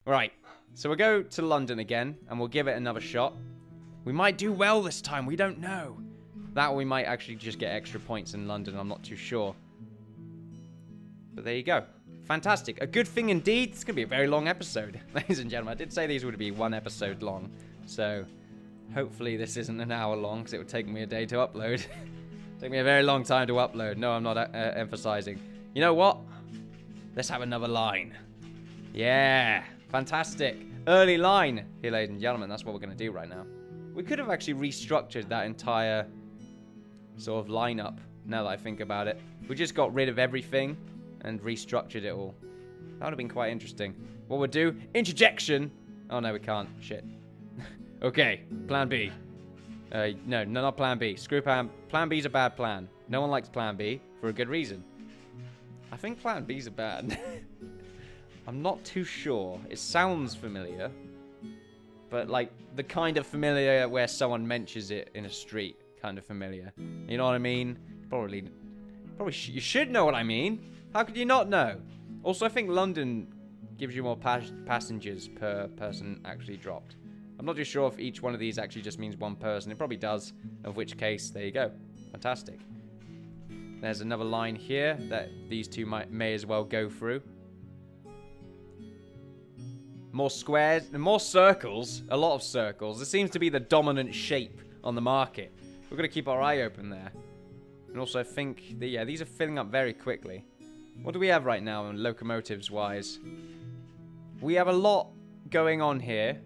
Right. So we'll go to London again, and we'll give it another shot. We might do well this time. We don't know. That we might actually just get extra points in London. I'm not too sure. But there you go. Fantastic. A good thing indeed. It's going to be a very long episode. Ladies and gentlemen, I did say these would be 1 episode long. So hopefully this isn't an hour long, because it would take me a day to upload. Take me a very long time to upload. No, I'm not emphasizing. You know what? Let's have another line. Yeah. Fantastic. Early line here, ladies and gentlemen. That's what we're going to do right now. We could have actually restructured that entire sort of lineup, now that I think about it. We just got rid of everything and restructured it all. That would have been quite interesting. What we'll do? Interjection. Oh, no, we can't. Shit. Okay. Plan B. No, not Plan B. Screw Plan. Plan B's a bad plan. No one likes Plan B for a good reason. I think Plan B's a bad. I'm not too sure. It sounds familiar. But, like, the kind of familiar where someone mentions it in a street kind of familiar. You know what I mean? Probably you should know what I mean. How could you not know? Also, I think London gives you more passengers per person actually dropped. I'm not too sure if each one of these actually just means 1 person. It probably does, of which case, there you go. Fantastic. There's another line here that these two may as well go through. More squares, more circles, a lot of circles. It seems to be the dominant shape on the market. We're going to keep our eye open there. And also think that, yeah, these are filling up very quickly. What do we have right now in locomotives-wise? We have a lot going on here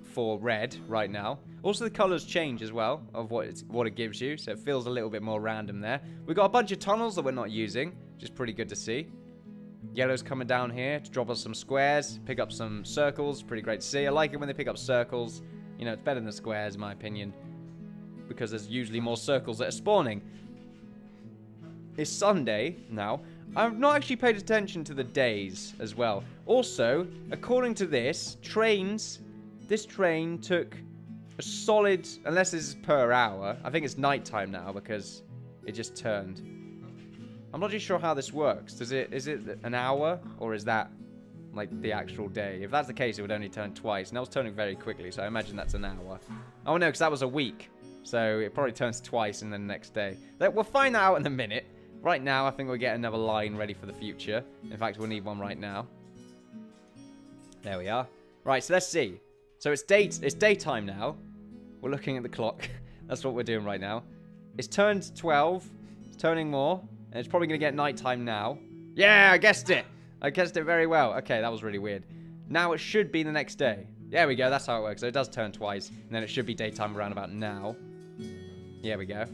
for red right now. Also, the colors change as well of what it gives you, so it feels a little bit more random there. We've got a bunch of tunnels that we're not using, which is pretty good to see. Yellow's coming down here to drop us some squares, pick up some circles. Pretty great to see. I like it when they pick up circles. You know, it's better than squares, in my opinion, because there's usually more circles that are spawning. It's Sunday now. I've not actually paid attention to the days as well. Also, according to this train took a solid, unless this is per hour, I think it's nighttime now because it just turned. I'm not too sure how this works. Is it an hour, or is that like the actual day? If that's the case, it would only turn twice, and that was turning very quickly, so I imagine that's an hour. Oh no, because that was a week, so it probably turns twice and then the next day. We'll find that out in a minute. Right now, I think we'll get another line ready for the future. In fact, we'll need one right now. There we are. Right, so let's see. So it's daytime now. We're looking at the clock. That's what we're doing right now. It's turned 12. It's turning more. And it's probably going to get nighttime now. Yeah, I guessed it. I guessed it very well. Okay, that was really weird. Now it should be the next day. There we go. That's how it works. So it does turn twice. And then it should be daytime around about now. There we go.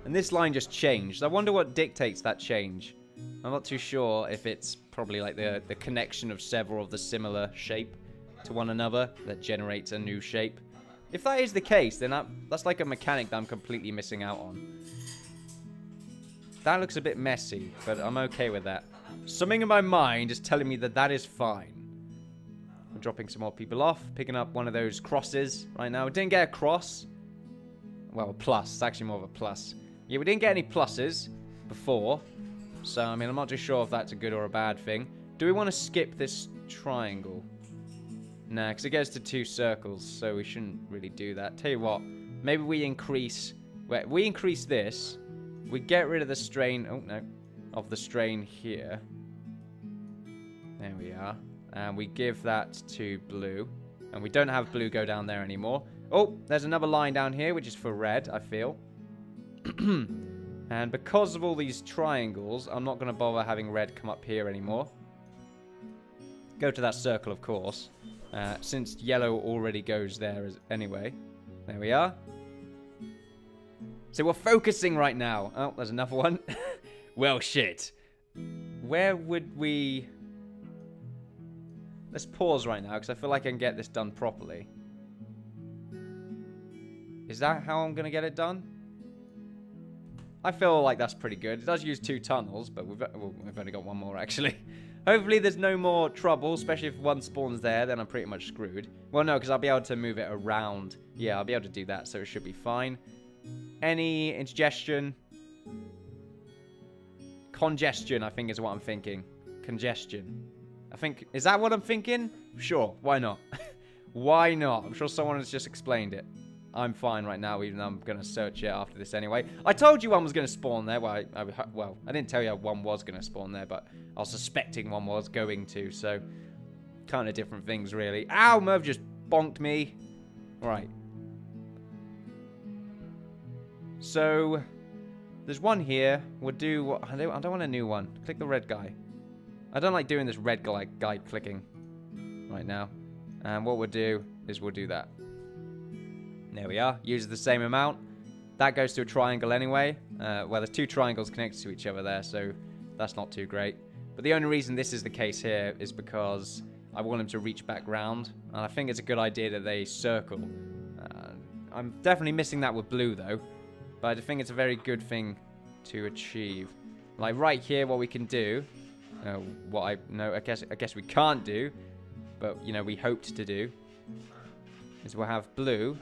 And this line just changed. I wonder what dictates that change. I'm not too sure if it's probably like the connection of several of the similar shape to one another that generates a new shape. If that is the case, then that's like a mechanic that I'm completely missing out on. That looks a bit messy, but I'm okay with that. Something in my mind is telling me that that is fine. We're dropping some more people off, picking up one of those crosses right now. We didn't get a cross. Well, a plus. It's actually more of a plus. Yeah, we didn't get any pluses before. So, I mean, I'm not too sure if that's a good or a bad thing. Do we want to skip this triangle? Nah, because it gets to 2 circles, so we shouldn't really do that. Tell you what, maybe we increase... Wait, we increase this. We get rid of the strain... Oh, no. Of the strain here. There we are. And we give that to blue. And we don't have blue go down there anymore. Oh, there's another line down here, which is for red, I feel. And because of all these triangles, I'm not going to bother having red come up here anymore. Go to that circle, of course. Since yellow already goes there anyway. There we are. So we're focusing right now. Oh, there's another one. Well, shit. Where would we... Let's pause right now, because I feel like I can get this done properly. Is that how I'm going to get it done? I feel like that's pretty good. It does use 2 tunnels, but we've only got 1 more, actually. Hopefully there's no more trouble, especially if one spawns there, then I'm pretty much screwed. Well, no, because I'll be able to move it around. Yeah, I'll be able to do that, so it should be fine. Any indigestion? Congestion, I think is what I'm thinking. Congestion. I think, is that what I'm thinking? Sure, why not? Why not? I'm sure someone has just explained it. I'm fine right now, even though I'm going to search it after this anyway. I told you one was going to spawn there. Well, I didn't tell you one was going to spawn there, but I was suspecting one was going to, so kind of different things, really. Ow, Merv just bonked me. Right. So, there's one here. We'll do what? I don't want a new one. Click the red guy. I don't like doing this red guy clicking right now. And what we'll do is we'll do that. There we are. Uses the same amount. That goes to a triangle anyway. Well, there's two triangles connected to each other there, so that's not too great. But the only reason this is the case here is because I want them to reach back round. And I think it's a good idea that they circle. I'm definitely missing that with blue, though. But I think it's a very good thing to achieve. Like right here, what we can do... I guess we can't do, but, you know, we hoped to do, is we'll have blue.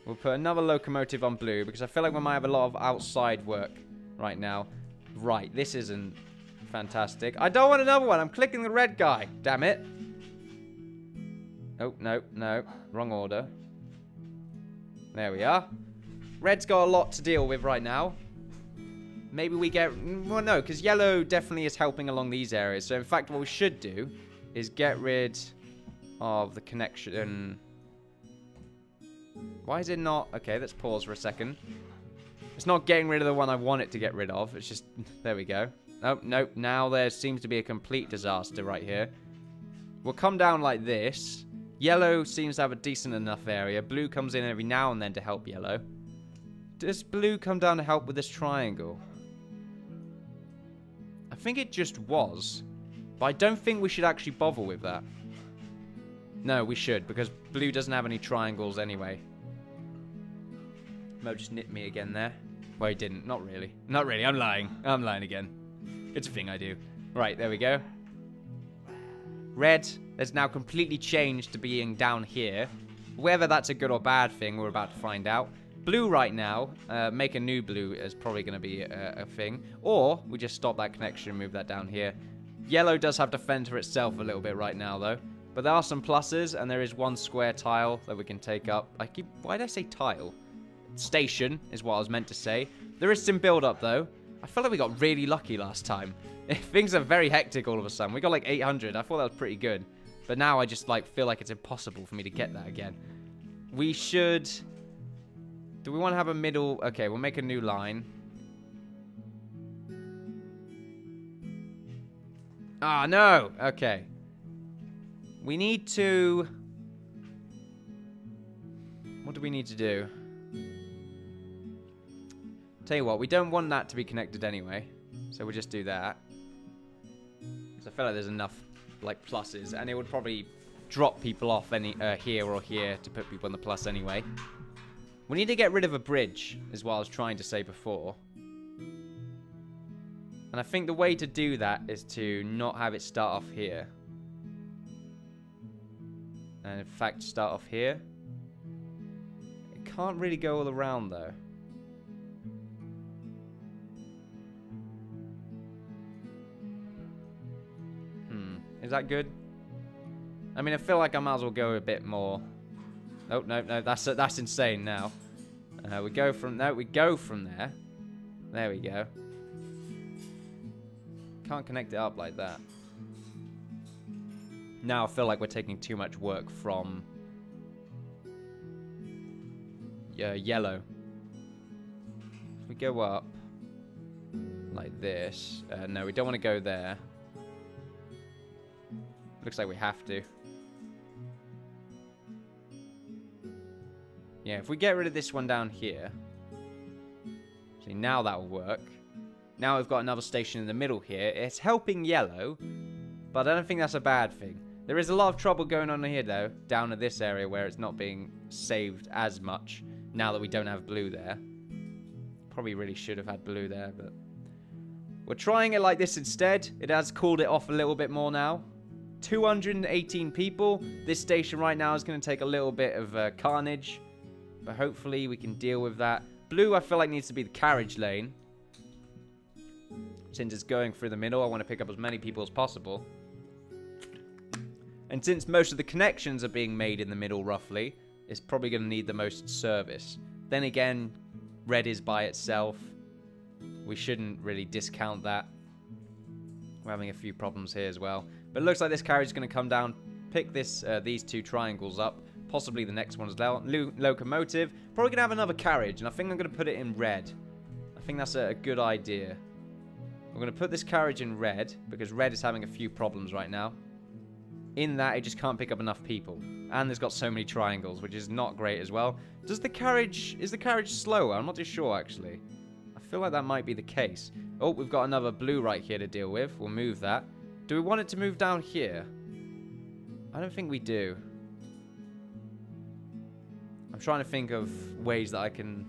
We'll put another locomotive on blue, because I feel like we might have a lot of outside work right now. Right, this isn't fantastic. I don't want another one. I'm clicking the red guy. Damn it. Oh, no. Wrong order. There we are. Red's got a lot to deal with right now. Maybe we get... Well, no, because yellow definitely is helping along these areas. So, in fact, what we should do is get rid of the connection. Why is it not... Okay, let's pause for a second. It's not getting rid of the one I want it to get rid of. It's just... There we go. Oh, no. Now there seems to be a complete disaster right here. We'll come down like this. Yellow seems to have a decent enough area. Blue comes in every now and then to help yellow. Does blue come down to help with this triangle? I think it just was. But I don't think we should actually bother with that. No, we should, because blue doesn't have any triangles anyway. Mo just nipped me again there. Well, he didn't. Not really. Not really. I'm lying. I'm lying again. It's a thing I do. Right, there we go. Red has now completely changed to being down here. Whether that's a good or bad thing, we're about to find out. Blue right now, make a new blue is probably going to be a thing. Or we just stop that connection and move that down here. Yellow does have to fend for itself a little bit right now, though. But there are some pluses, and there is one square tile that we can take up. Why did I say tile? Station is what I was meant to say. There is some build-up, though. I feel like we got really lucky last time. Things are very hectic all of a sudden. We got like 800. I thought that was pretty good. But now I just feel like it's impossible for me to get that again. We should... Do we want to have a middle... Okay, we'll make a new line. Ah, no! Okay. We need to... What do we need to do? Tell you what, we don't want that to be connected anyway. So we'll just do that. So I feel like there's enough, pluses. And it would probably drop people off here or here to put people on the plus anyway. We need to get rid of a bridge, is what I was trying to say before. And I think the way to do that is to not have it start off here. And in fact, start off here. It can't really go all around, though. Is that good? I mean, I feel like I might as well go a bit more... Oh, no, that's insane now. We go from there. There we go. Can't connect it up like that. Now I feel like we're taking too much work from yellow. If we go up like this. No, we don't want to go there. Looks like we have to. Yeah, if we get rid of this one down here. See, now that will work. Now we've got another station in the middle here. It's helping yellow, but I don't think that's a bad thing. There is a lot of trouble going on here, though, down in this area where it's not being saved as much now that we don't have blue there. Probably really should have had blue there, but... We're trying it like this instead. It has cooled it off a little bit more now. 218 people. This station right now is going to take a little bit of carnage. But hopefully we can deal with that. Blue, I feel like, needs to be the carriage lane. Since it's going through the middle, I want to pick up as many people as possible. And since most of the connections are being made in the middle, roughly, it's probably going to need the most service. Then again, red is by itself. We shouldn't really discount that. We're having a few problems here as well. But it looks like this carriage is going to come down, pick these two triangles up. Possibly the next one as well. Locomotive. Probably going to have another carriage, and I think I'm going to put it in red. I think that's a good idea. We're going to put this carriage in red, because red is having a few problems right now. In that, it just can't pick up enough people. And there's got so many triangles, which is not great as well. Is the carriage slower? I'm not too sure, actually. I feel like that might be the case. Oh, we've got another blue right here to deal with. We'll move that. Do we want it to move down here? I don't think we do. I'm trying to think of ways that I can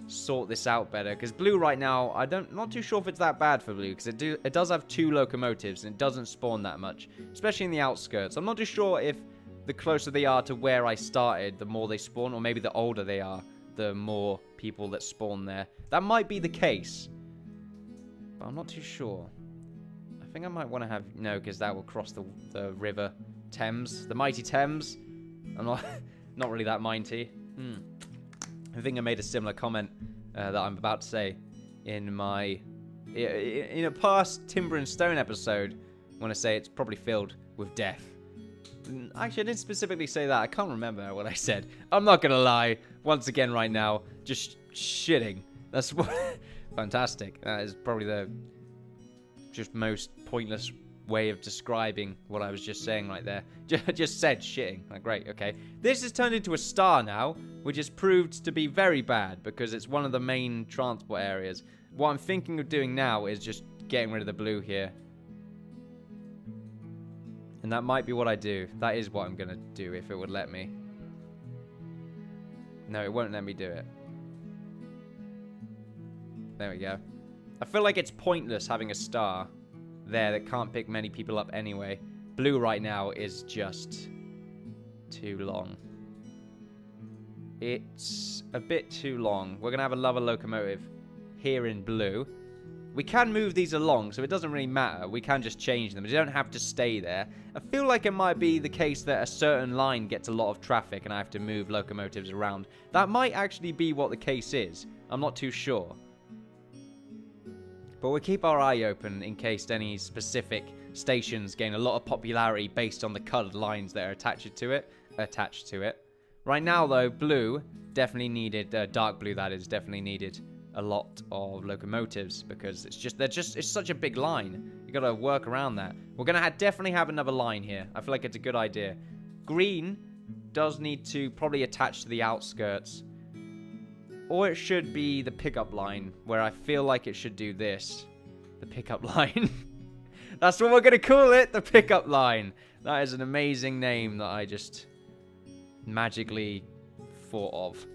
sort this out better. Because blue right now, not too sure if it's that bad for blue. Because it does have 2 locomotives and it doesn't spawn that much. Especially in the outskirts. I'm not too sure if the closer they are to where I started, the more they spawn. Or maybe the older they are, the more people that spawn there. That might be the case. But I'm not too sure. I think I might want to have... No, because that will cross the river Thames. The mighty Thames. I'm not... Not really that mighty. I think I made a similar comment that I'm about to say in a past Timber and Stone episode when I say it's probably filled with death. Actually, I didn't specifically say that. I can't remember what I said. I'm not going to lie. Once again right now, just shitting. That's what... Fantastic. That is probably the just most pointless way of describing what I was just saying right there. Just said shitting. Like, great, okay. This has turned into a star now, which has proved to be very bad because it's one of the main transport areas. What I'm thinking of doing now is just getting rid of the blue here. And that might be what I do. That is what I'm going to do if it would let me. No, it won't let me do it. There we go. I feel like it's pointless having a star there that can't pick many people up anyway. Blue right now is just too long. It's a bit too long. We're going to have another locomotive here in blue. We can move these along, so it doesn't really matter. We can just change them. They don't have to stay there. I feel like it might be the case that a certain line gets a lot of traffic and I have to move locomotives around. That might actually be what the case is. I'm not too sure. But we'll keep our eye open in case any specific stations gain a lot of popularity based on the coloured lines that are attached to it. Right now, though, blue definitely needed, dark blue that is, definitely needed a lot of locomotives because it's such a big line. You got to work around that. We're going to definitely have another line here. I feel like it's a good idea. Green does need to probably attach to the outskirts. Or it should be the pickup line, where I feel like it should do this. The pickup line. That's what we're going to call it, the pickup line. That is an amazing name that I just magically thought of.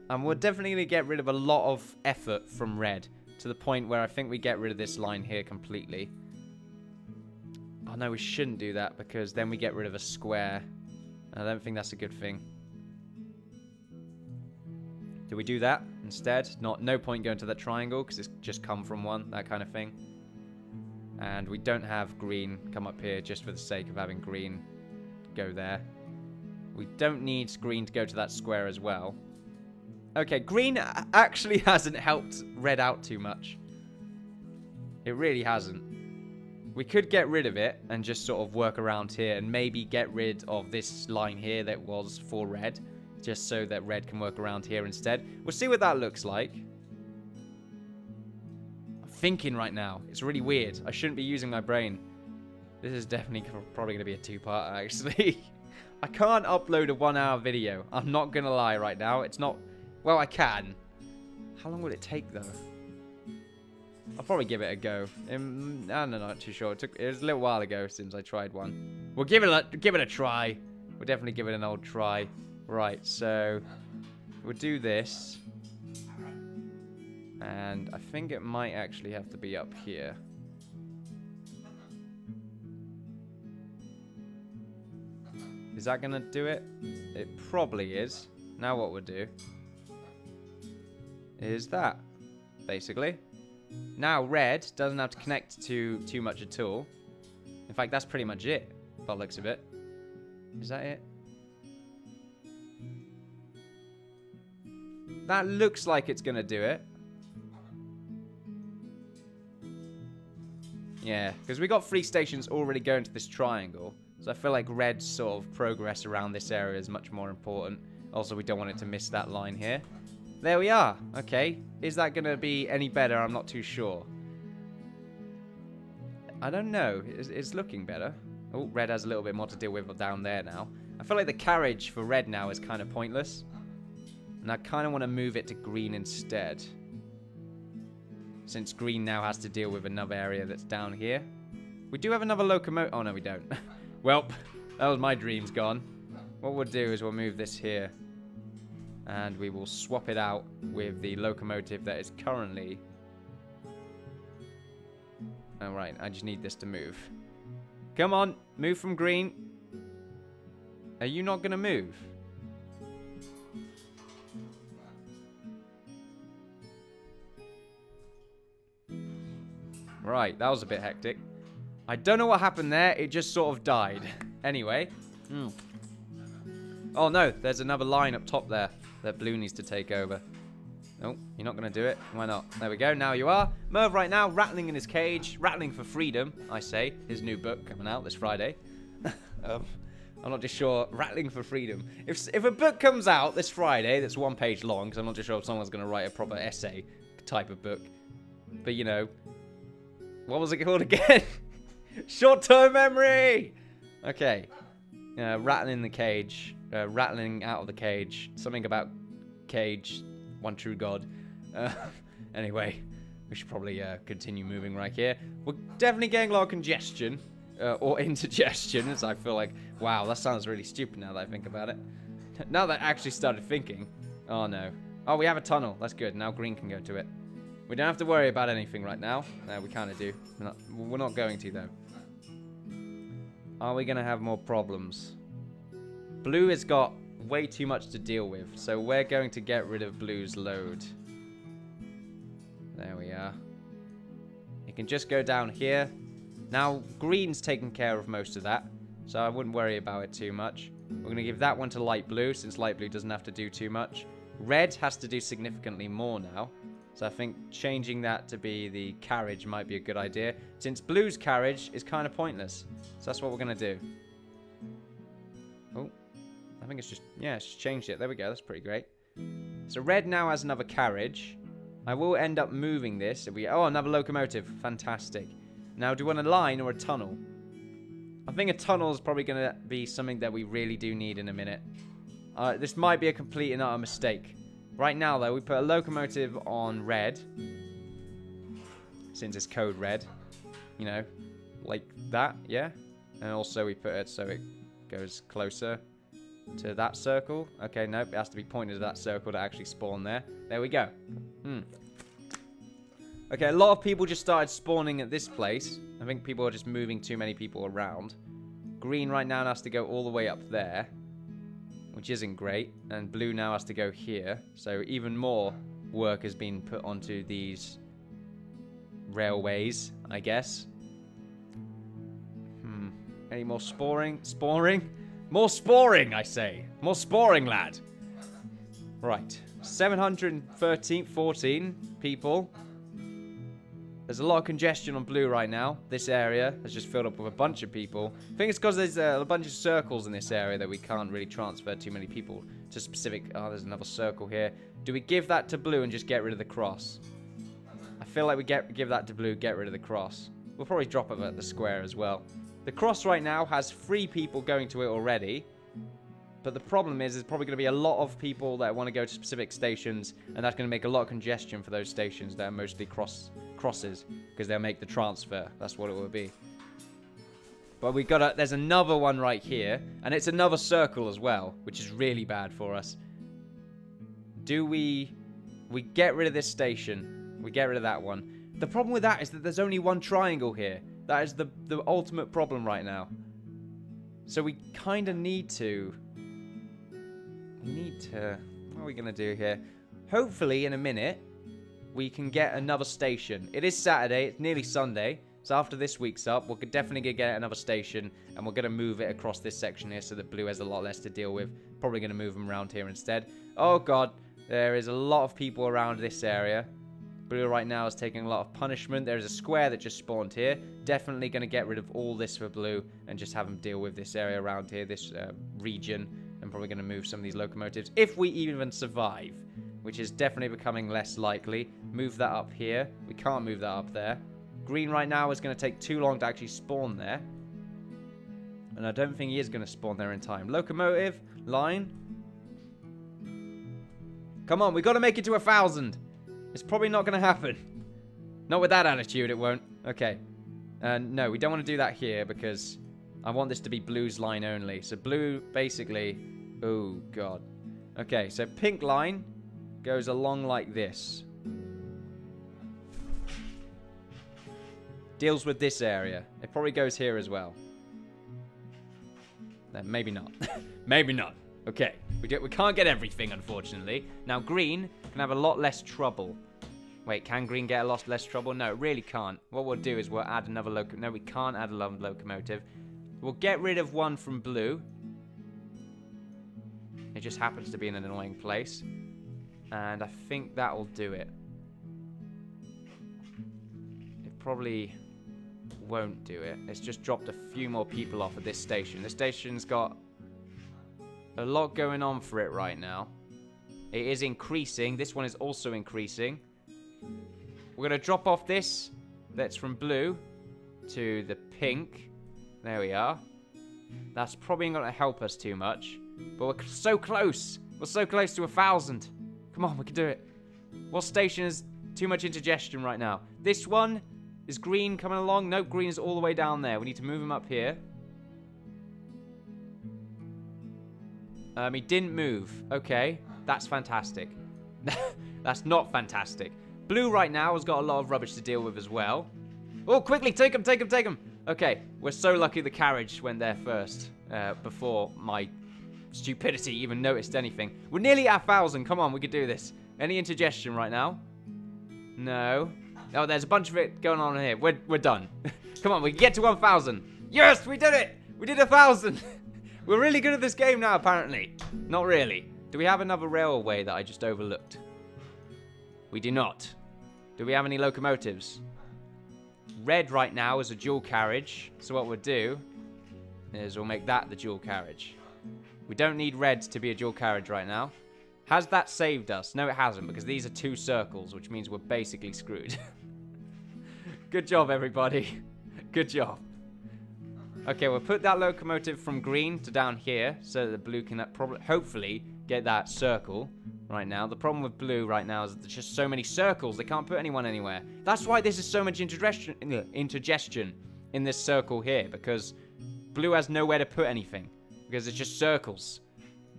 And we're definitely going to get rid of a lot of effort from red, to the point where I think we get rid of this line here completely. Oh no, we shouldn't do that, because then we get rid of a square. I don't think that's a good thing. Do we do that instead? No point going to that triangle because it's just come from one, that kind of thing. And we don't have green come up here just for the sake of having green go there. We don't need green to go to that square as well. Okay, green actually hasn't helped red out too much. It really hasn't. We could get rid of it and just sort of work around here and maybe get rid of this line here that was for red. Just so that red can work around here instead. We'll see what that looks like. I'm thinking right now. It's really weird. I shouldn't be using my brain. This is definitely probably going to be a 2-parter, actually. I can't upload a 1-hour video. I'm not going to lie right now. It's not... Well, I can. How long would it take, though? I'll probably give it a go. I'm not too sure. It was a little while ago since I tried one. We'll give it a try. We'll definitely give it an old try. Right, so we'll do this. And I think it might actually have to be up here. Is that going to do it? It probably is. Now what we'll do is that, basically. Now red doesn't have to connect to too much at all. In fact, that's pretty much it, by the looks of it. Is that it? That looks like it's going to do it. Yeah, because we got 3 stations already going to this triangle. So I feel like red's sort of progress around this area is much more important. Also, we don't want it to miss that line here. There we are. Okay. Is that going to be any better? I'm not too sure. I don't know. It's looking better. Oh, red has a little bit more to deal with down there now. I feel like the carriage for red now is kind of pointless. And I kind of want to move it to green instead. Since green now has to deal with another area that's down here. We do have another locomotive. Oh, no, we don't. Well, that was my dreams gone. What we'll do is we'll move this here. And we will swap it out with the locomotive that is currently... Alright, I just need this to move. Come on, move from green. Are you not going to move? Right, that was a bit hectic. I don't know what happened there. It just sort of died. Anyway. Oh, no. There's another line up top there that blue needs to take over. No, you're not going to do it. Why not? There we go. Now you are. Merv right now rattling in his cage. Rattling for freedom, I say. His new book coming out this Friday. I'm not just sure. Rattling for freedom. If a book comes out this Friday that's 1 page long, because I'm not just sure if someone's going to write a proper essay type of book. But, you know... What was it called again? Short-term memory! Okay. Rattling the cage. Rattling out of the cage. Something about cage. One true God. Anyway. We should probably continue moving right here. We're definitely getting a lot of congestion. Or indigestion. As I feel like, wow, that sounds really stupid now that I think about it. Now that I actually started thinking. Oh, no. Oh, we have a tunnel. That's good. Now green can go to it. We don't have to worry about anything right now. No, we kind of do. We're not going to, though. Are we going to have more problems? Blue has got way too much to deal with, so we're going to get rid of blue's load. There we are. It can just go down here. Now, green's taking care of most of that, so I wouldn't worry about it too much. We're going to give that one to light blue, since light blue doesn't have to do too much. Red has to do significantly more now. So I think changing that to be the carriage might be a good idea. Since blue's carriage is kind of pointless. So that's what we're going to do. Oh, I think it's just, yeah, it's just changed it. There we go. That's pretty great. So red now has another carriage. I will end up moving this. Oh, another locomotive. Fantastic. Now, do we want a line or a tunnel? I think a tunnel is probably going to be something that we really do need in a minute. This might be a complete and utter mistake. Right now, though, we put a locomotive on red. Since it's code red. You know, like that, yeah? And also we put it so it goes closer to that circle. Okay, nope, it has to be pointed to that circle to actually spawn there. There we go. Okay, a lot of people just started spawning at this place. I think people are just moving too many people around. Green right now has to go all the way up there. Which isn't great. And blue now has to go here. So even more work has been put onto these railways, I guess. Any more sporing? Sporing? More sporing, I say. More sporing, lad. Right. 714 people. There's a lot of congestion on blue right now. This area has just filled up with a bunch of people. I think it's because there's a bunch of circles in this area that we can't really transfer too many people to specific... Oh, there's another circle here. Do we give that to blue and just get rid of the cross? I feel like we give that to blue, get rid of the cross. We'll probably drop it at the square as well. The cross right now has 3 people going to it already. But the problem is there's probably going to be a lot of people that want to go to specific stations. And that's going to make a lot of congestion for those stations that are mostly crosses. Because they'll make the transfer. That's what it will be. But we got there's another one right here. And it's another circle as well. Which is really bad for us. Do we get rid of this station? We get rid of that one. The problem with that is that there's only one triangle here. That is the ultimate problem right now. So we kind of need to... What are we going to do here? Hopefully, in a minute, we can get another station. It is Saturday. It's nearly Sunday. So after this week's up, we're definitely going to get another station, and we're going to move it across this section here so that blue has a lot less to deal with. Probably going to move them around here instead. Oh god, there is a lot of people around this area. Blue right now is taking a lot of punishment. There is a square that just spawned here. Definitely going to get rid of all this for blue and just have them deal with this area around here, this region. I'm probably going to move some of these locomotives if we even survive, which is definitely becoming less likely. Move that up here. We can't move that up there. Green right now is going to take too long to actually spawn there. And I don't think he is going to spawn there in time. Locomotive, line. Come on, we got to make it to 1,000. It's probably not going to happen. Not with that attitude, it won't. Okay. No, we don't want to do that here because I want this to be blue's line only. So blue, basically... Oh, God. Okay, so pink line goes along like this. Deals with this area. It probably goes here as well. No, maybe not. Maybe not. Okay. We can't get everything, unfortunately. Now, green can have a lot less trouble. Wait, can green get a lot less trouble? No, it really can't. What we'll do is we'll add another locomotive. No, we can't add a locomotive. We'll get rid of one from blue. It just happens to be in an annoying place. And I think that'll do it. It probably won't do it. It's just dropped a few more people off at this station. This station's got a lot going on for it right now. It is increasing. This one is also increasing. We're going to drop off this that's from blue to the pink. There we are. That's probably not going to help us too much. But we're so close. We're so close to 1,000. Come on, we can do it. What station is too much indigestion right now? This one is green coming along. Nope, green is all the way down there. We need to move him up here. He didn't move. Okay, that's fantastic. That's not fantastic. Blue right now has got a lot of rubbish to deal with as well. Oh, quickly, take him, take him, take him. Okay, we're so lucky the carriage went there first before my stupidity even noticed anything. We're nearly at 1,000. Come on, we could do this. Any indigestion right now? No. Oh, there's a bunch of it going on here. We're done. Come on, we can get to 1,000. Yes, we did it. We did 1,000. We're really good at this game now, apparently. Not really. Do we have another railway that I just overlooked? We do not. Do we have any locomotives? Red right now is a dual carriage. So what we'll do is we'll make that the dual carriage. We don't need red to be a dual carriage right now. Has that saved us? No, it hasn't, because these are two circles, which means we're basically screwed. Good job, everybody. Good job. Okay, we'll put that locomotive from green to down here so that the blue can hopefully get that circle right now. The problem with blue right now is that there's just so many circles. They can't put anyone anywhere. That's why there's so much indigestion in this circle here, because blue has nowhere to put anything, because it's just circles.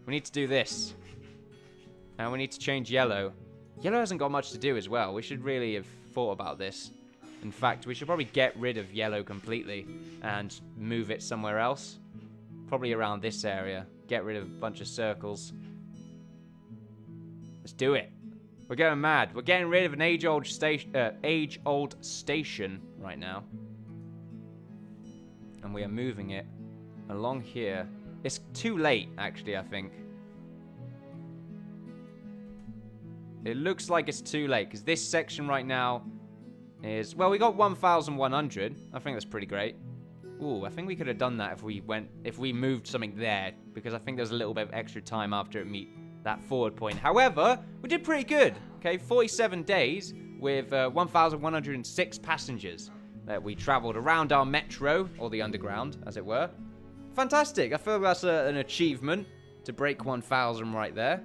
We need to do this. And we need to change yellow. Yellow hasn't got much to do as well. We should really have thought about this. In fact, we should probably get rid of yellow completely and move it somewhere else. Probably around this area. Get rid of a bunch of circles. Let's do it. We're going mad. We're getting rid of an age-old station right now. And we are moving it along here. It's too late, actually, I think. It looks like it's too late, because this section right now is... Well, we got 1,100. I think that's pretty great. Ooh, I think we could have done that if we moved something there, because I think there's a little bit of extra time after it meet that forward point. However, we did pretty good. Okay, 47 days with 1,106 passengers that we traveled around our metro, or the underground, as it were. Fantastic. I feel that's an achievement to break 1,000 right there.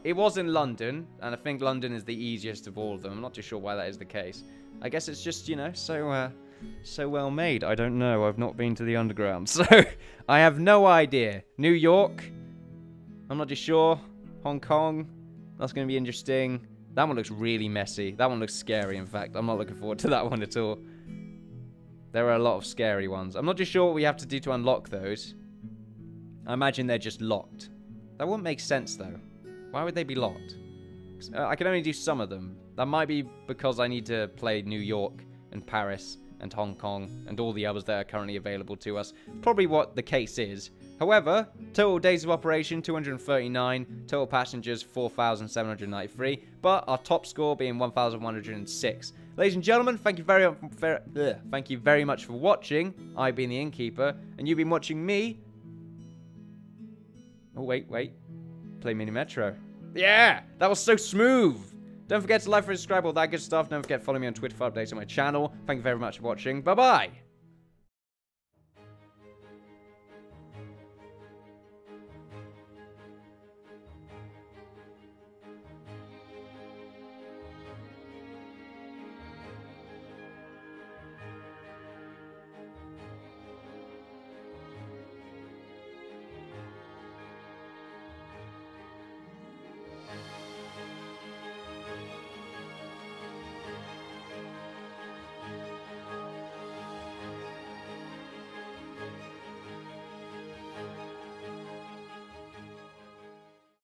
It was in London, and I think London is the easiest of all of them. I'm not too sure why that is the case. I guess it's just, you know, so well made. I don't know. I've not been to the underground, so I have no idea. New York, I'm not too sure. Hong Kong, that's going to be interesting. That one looks really messy. That one looks scary, in fact. I'm not looking forward to that one at all. There are a lot of scary ones. I'm not too sure what we have to do to unlock those. I imagine they're just locked. That wouldn't make sense, though. Why would they be locked? I can only do some of them. That might be because I need to play New York and Paris and Hong Kong and all the others that are currently available to us. Probably what the case is. However, total days of operation 239, total passengers 4,793, but our top score being 1,106. Ladies and gentlemen, thank you very much for watching. I've been the Innkeeper, and you've been watching me. Oh, wait. Play Mini Metro. Yeah, that was so smooth. Don't forget to like, subscribe, all that good stuff. Don't forget to follow me on Twitter for updates on my channel. Thank you very much for watching. Bye-bye.